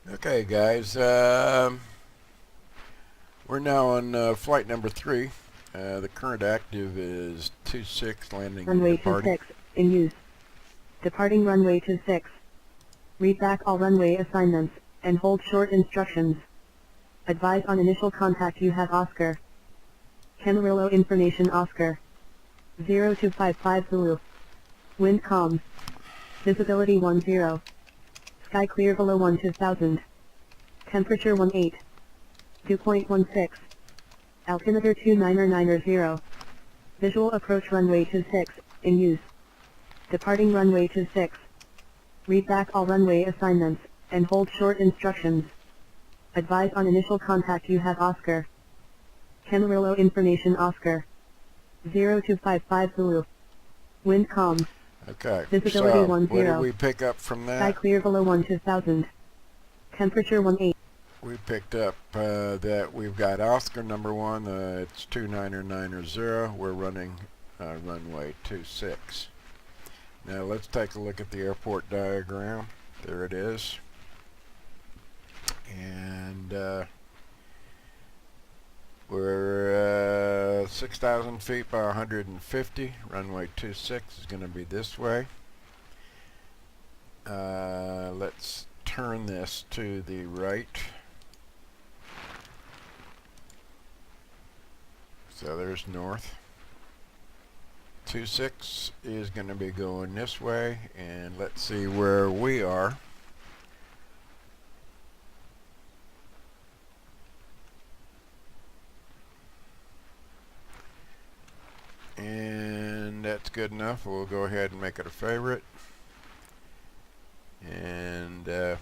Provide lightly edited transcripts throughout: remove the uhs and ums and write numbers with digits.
Okay, guys, we're now on flight number 3. The current active is 26, landing and Runway departing. 26, in use. Departing runway 26. Read back all runway assignments, and hold short instructions. Advise on initial contact you have Oscar. Camarillo information Oscar. 0255 Zulu. Wind calm. Visibility 10. Sky clear below 2000. Temperature 18. Dew point 16. Altimeter 2990. Visual approach runway 26, in use. Departing runway 26. Read back all runway assignments, and hold short instructions. Advise on initial contact you have Oscar. Camarillo information Oscar. 0255 Zulu. Wind calm. Okay, Visibility so 10. what did we pick up from Sky that? clear below 2000. Temperature 18. We picked up that we've got Oscar number 1, it's 29990. We're running runway 26. Now let's take a look at the airport diagram. There it is. And we're 6,000 feet by 150. Runway 26 is going to be this way. Let's turn this to the right. So there's north. 26 is going to be going this way, and let's see where we are. And that's good enough. We'll go ahead and make it a favorite. And we'll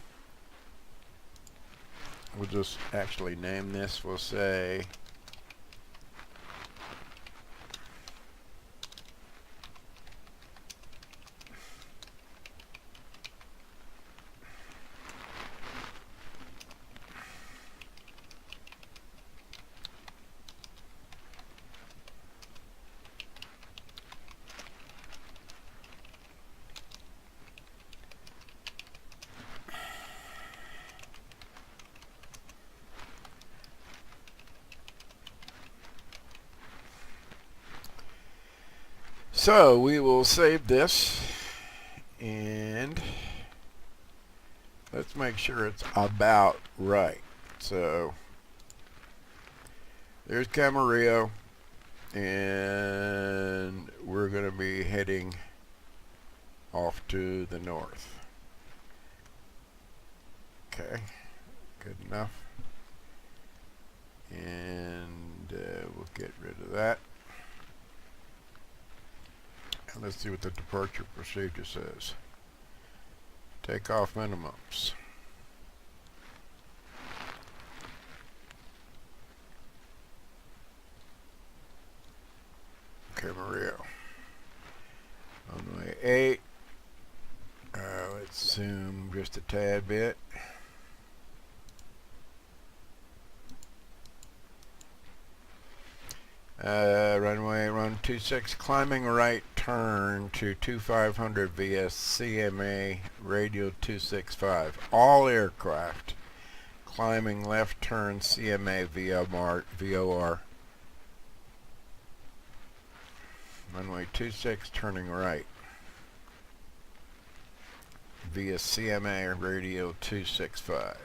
just actually name this. We'll say so we will save this, and let's make sure it's about right. So there's Camarillo, and we're going to be heading off to the north. Okay, good enough. And we'll get rid of that. And let's see what the departure procedure says. Takeoff minimums. Camarillo. Runway 8. Let's zoom just a tad bit. Runway 26, climbing right turn to 2500 via CMA radio 265. All aircraft climbing left turn CMA VOR. Runway 26 turning right via CMA radio 265.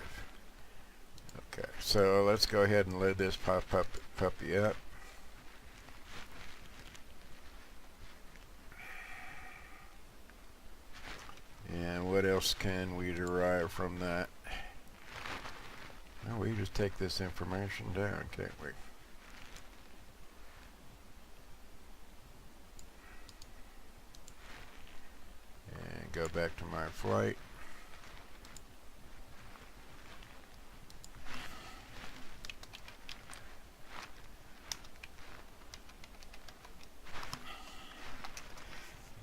Okay, so let's go ahead and load this puppy up. And what else can we derive from that? Well, we just take this information down, can't we? And go back to my flight.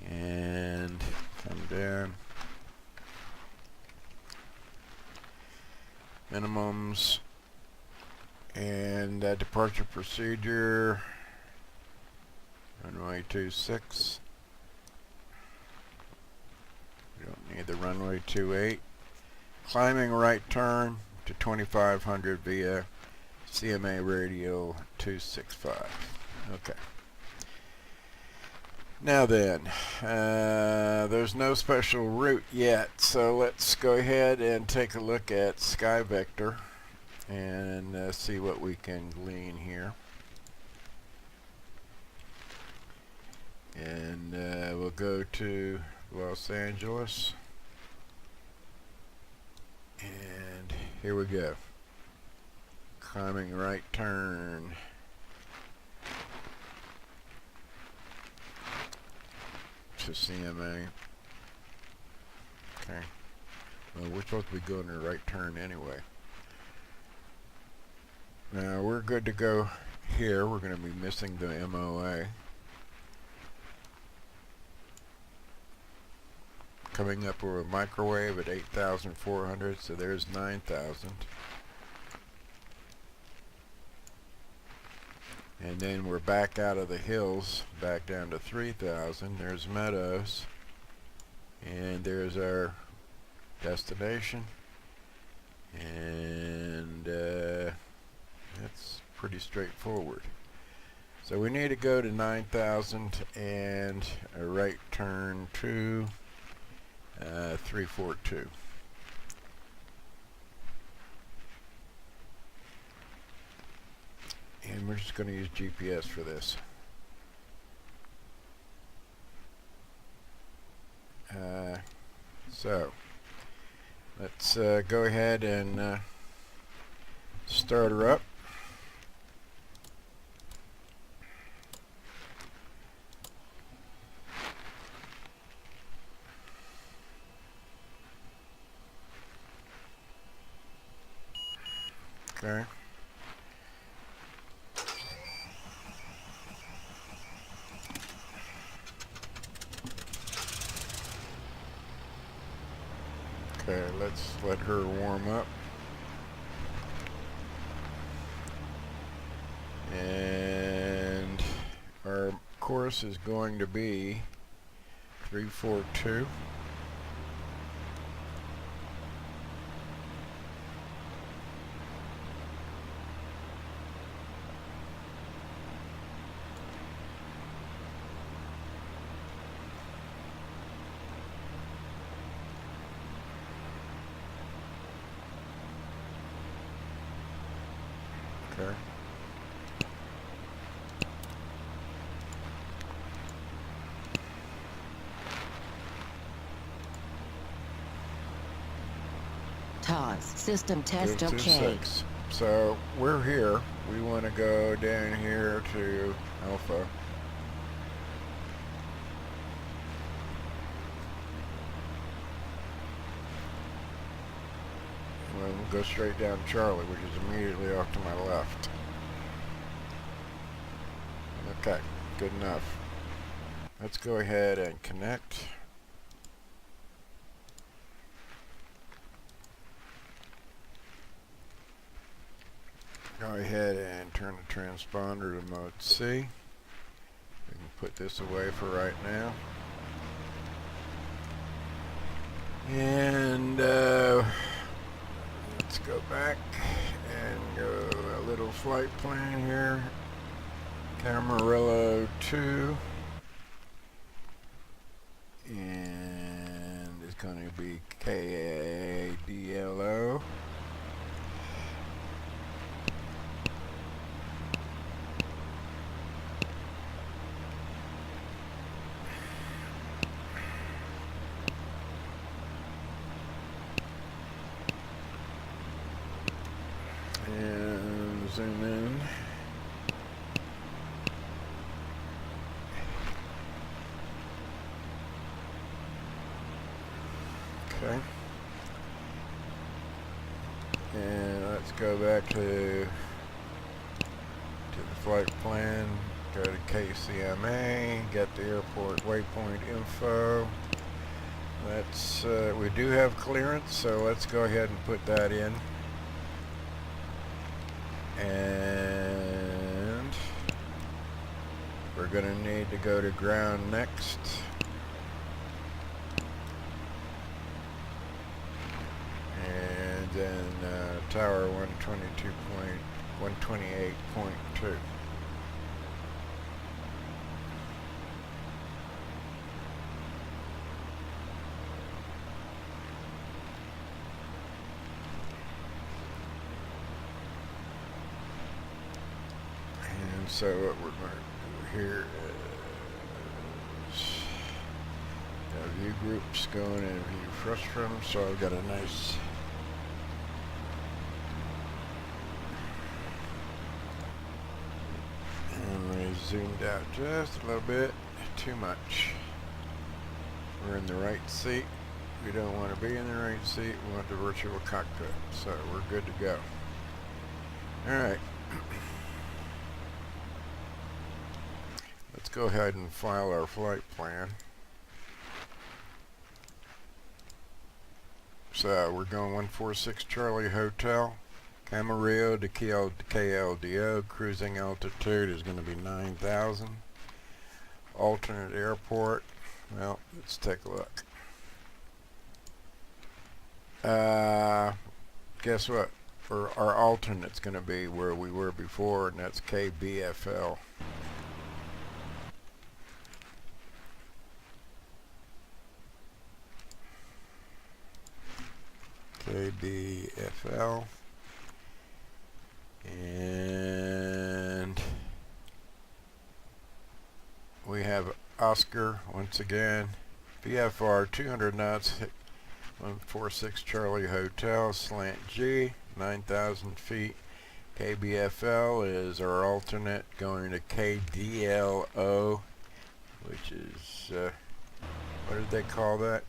And come down. Minimums and departure procedure. Runway 26. We don't need the runway 28. Climbing right turn to 2500 via CMA radio 265. Okay. Now then, there's no special route yet, so let's go ahead and take a look at Sky Vector and see what we can glean here. And we'll go to Los Angeles, and here we go. Climbing right turn. To CMA. Okay. Well, we're supposed to be going a right turn anyway. Now we're good to go here. We're going to be missing the MOA. Coming up with a microwave at 8,400, so there's 9,000. And then we're back out of the hills, back down to 3,000. There's meadows. And there's our destination. And that's pretty straightforward. So we need to go to 9,000 and a right turn to 342. And we're just going to use GPS for this. So let's go ahead and start her up. Okay. Okay, let's let her warm up. And our course is going to be 342. Okay. TOS, system test Go to okay. 6. So we're here. We want to go down here to Alpha. We'll go straight down to Charlie, which is immediately off to my left. Okay, good enough. Let's go ahead and connect. Go ahead and turn the transponder to mode C. We can put this away for right now. And let's go back and go a little flight plan here. Camarillo 2. And it's going to be KDLO. And zoom in. Okay. And let's go back to the flight plan. Go to KCMA. Get the airport waypoint info. Let's. We do have clearance, so let's go ahead and put that in. And we're going to need to go to ground next. tower 128.2. And so what we're going to do here is view groups going and view frustrum. So I've got a nice zoomed out just a little bit, too much. We're in the right seat. We don't want to be in the right seat. We want the virtual cockpit. So we're good to go. Alright. Let's go ahead and file our flight plan. So we're going 146 Charlie Hotel. Camarillo to KDLO, cruising altitude is going to be 9,000. Alternate airport, well, let's take a look. Guess what? For our alternate's going to be where we were before, and that's KBFL. KBFL. And we have Oscar once again, VFR 200 knots, 146 Charlie Hotel, slant G, 9,000 feet. KBFL is our alternate going to KDLO, which is, what did they call that?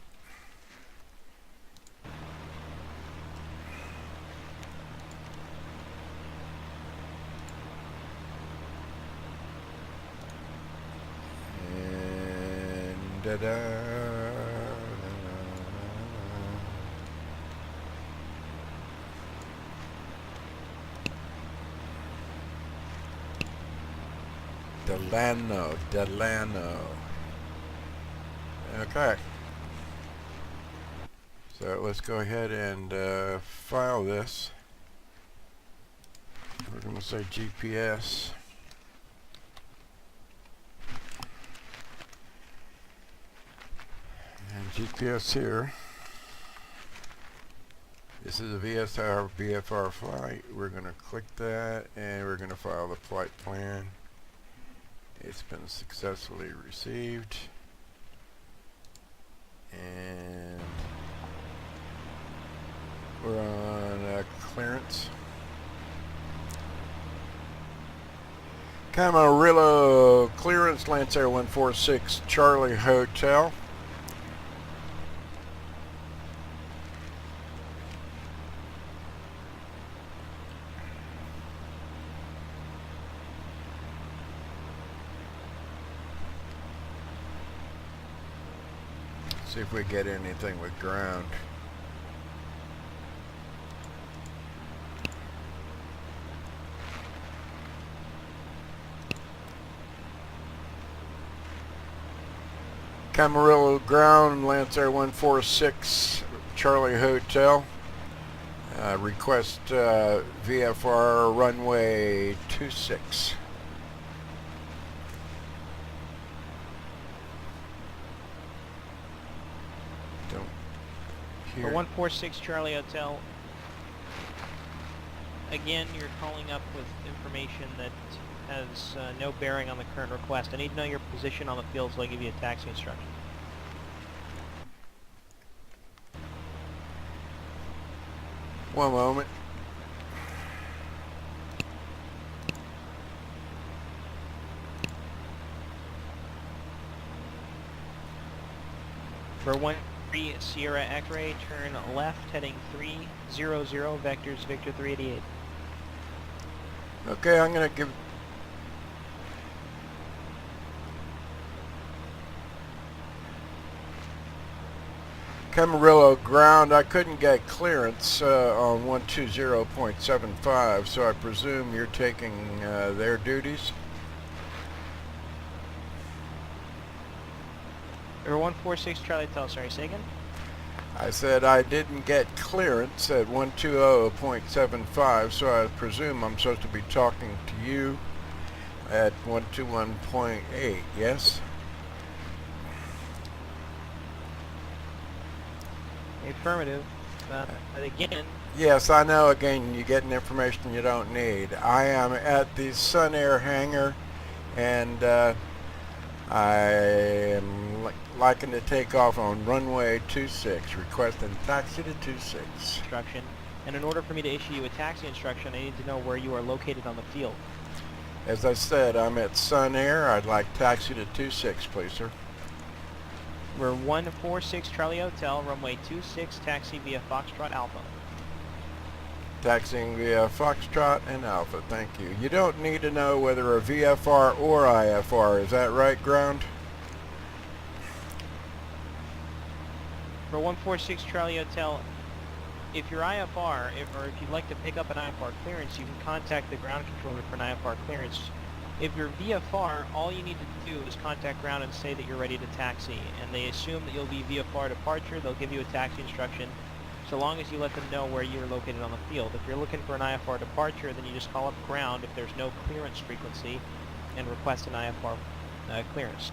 Delano. Okay. So let's go ahead and file this. We're going to say GPS. And GPS here. This is a VFR flight. We're going to click that and we're going to file the flight plan. It's been successfully received. And we're on clearance. Camarillo clearance, Lancer 146 Charlie Hotel. See if we get anything with ground. Camarillo ground, Lancer 146 Charlie Hotel. Request VFR runway 26. For 146 Charlie Hotel, again, you're calling up with information that has no bearing on the current request. I need to know your position on the field so I give you a taxi instruction. One moment. For 13 Sierra X-ray, turn left, heading 300, vectors Victor 388. Okay, I'm going to give... Camarillo ground, I couldn't get clearance on 120.75, so I presume you're taking their duties? Or 146 Charlie Hotel, sorry, say again? I said I didn't get clearance at 120.75, so I presume I'm supposed to be talking to you at 121.8, yes? Affirmative. But again, Yes, I know, again, you're getting information you don't need. I am at the Sun Air hangar, and I am liking to take off on runway 26, requesting taxi to 26. instruction. And in order for me to issue you a taxi instruction, I need to know where you are located on the field. As I said, I'm at Sun Air. I'd like taxi to 26, please, sir. We're 146 Charlie Hotel, runway 26, taxi via Foxtrot Alpha. Taxiing via Foxtrot and Alpha, thank you. You don't need to know whether a VFR or IFR, is that right, ground? For 146 Charlie Hotel, if you're IFR, or if you'd like to pick up an IFR clearance, you can contact the ground controller for an IFR clearance. If you're VFR, all you need to do is contact ground and say that you're ready to taxi, and they assume that you'll be VFR departure. They'll give you a taxi instruction, so long as you let them know where you're located on the field. If you're looking for an IFR departure, then you just call up ground if there's no clearance frequency and request an IFR clearance.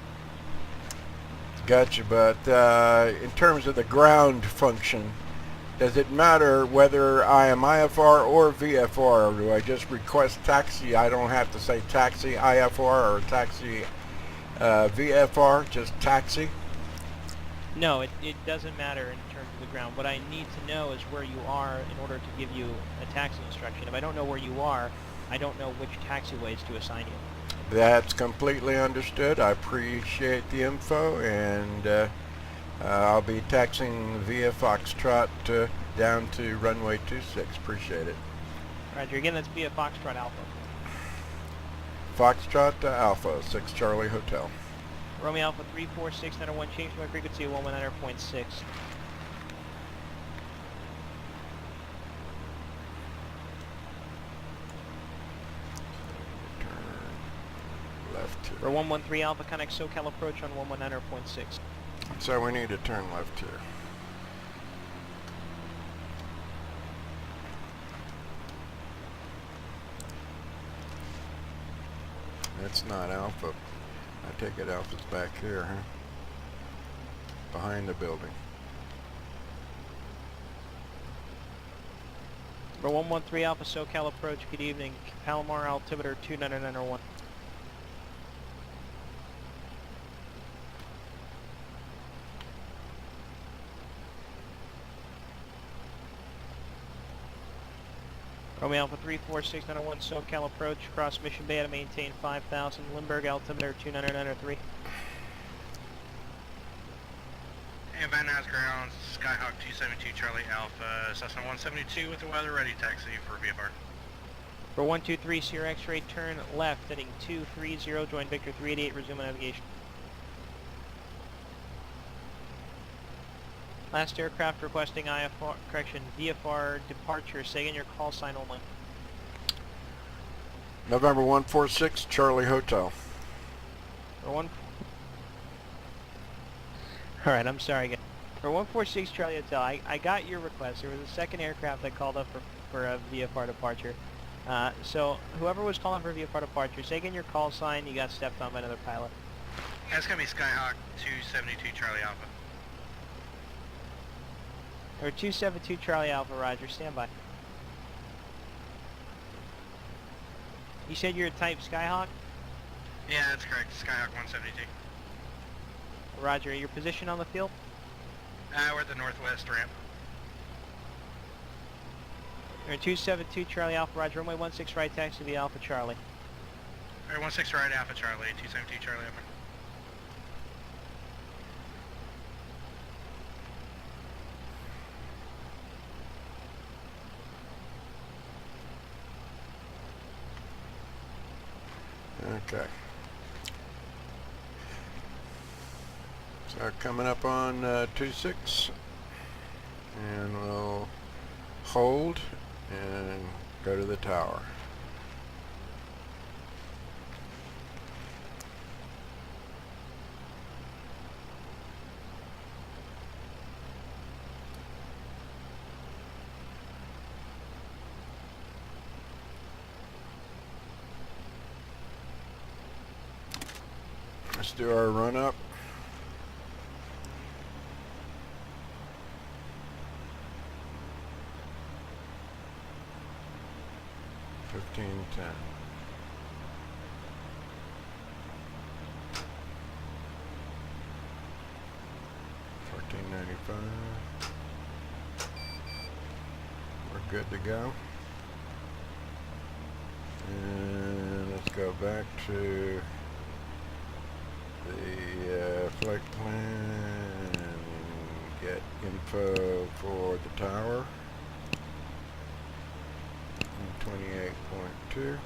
Gotcha, but in terms of the ground function, does it matter whether I am IFR or VFR, or do I just request taxi? I don't have to say taxi IFR or taxi VFR, just taxi? No, it doesn't matter in terms of the ground. What I need to know is where you are in order to give you a taxi instruction. If I don't know where you are, I don't know which taxiways to assign you. That's completely understood. I appreciate the info, and I'll be taxiing via Foxtrot down to runway 26. Appreciate it. Roger. Again, that's via Foxtrot Alpha. Foxtrot to Alpha, 6 Charlie Hotel. Romeo Alpha 34691, change my frequency to 119.6. Turn left For here. 113 Alpha, connect SoCal approach on 119.6. So we need to turn left here. That's not Alpha. I take it Alpha's back here, huh? Behind the building. For 113 Alpha, SoCal approach, good evening. Palomar altimeter 29901. Romeo Alpha 34691, SoCal approach, cross Mission Bay to maintain 5000, Lindbergh altimeter 29903. And Van Nuys ground, Skyhawk 272 Charlie Alpha, Cessna 172 with the weather ready taxi for VFR. For 123 Sierra X-ray, turn left, heading 230, join Victor 388, resume navigation. Last aircraft requesting VFR departure, say in your call sign only. November 146, Charlie Hotel. For one... Alright, I'm sorry again. For 146 Charlie Hotel, I got your request. There was a second aircraft that called up for a VFR departure. So whoever was calling for a VFR departure, say again your call sign, you got stepped on by another pilot. That's going to be Skyhawk 272 Charlie Alpha. Or 272 Charlie Alpha, roger, stand by. You said you're a type Skyhawk? Yeah, that's correct. Skyhawk 172. Roger, your position on the field? We're at the northwest ramp. Or 272 Charlie Alpha, roger, runway 16 right, taxi via Alpha Charlie. Alright, 16 right Alpha Charlie, 272 Charlie Alpha. Okay. So coming up on 26, and we'll hold and go to the tower. Let's do our run up. $15.10. $14.95. We're good to go. And let's go back to the flight plan and get info for the tower. 28.2.